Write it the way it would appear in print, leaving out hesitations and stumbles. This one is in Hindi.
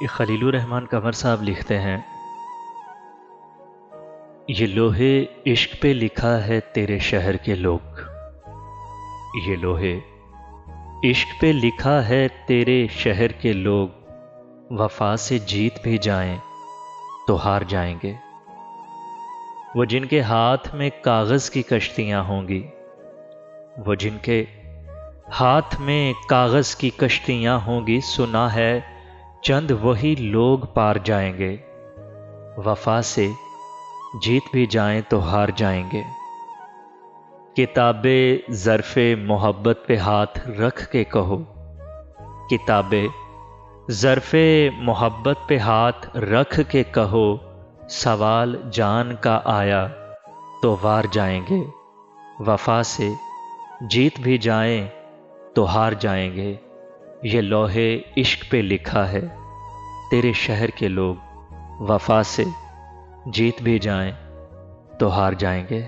खलीलुर रहमान कंवर साहब लिखते हैं, ये लोहे इश्क पे लिखा है तेरे शहर के लोग। ये लोहे इश्क पे लिखा है तेरे शहर के लोग। वफा से जीत भी जाएं तो हार जाएंगे। वो जिनके हाथ में कागज़ की कश्तियां होंगी, वो जिनके हाथ में कागज़ की कश्तियां होंगी, सुना है चंद वही लोग पार जाएंगे। वफा से जीत भी जाएं तो हार जाएंगे। किताबे ज़र्फ़े मोहब्बत पे हाथ रख के कहो, किताबे ज़र्फ़े मोहब्बत पे हाथ रख के कहो, सवाल जान का आया तो वार जाएंगे। वफा से जीत भी जाएं तो हार जाएंगे। ये लोहे इश्क पे लिखा है तेरे शहर के लोग। वफा से जीत भी जाएं तो हार जाएंगे।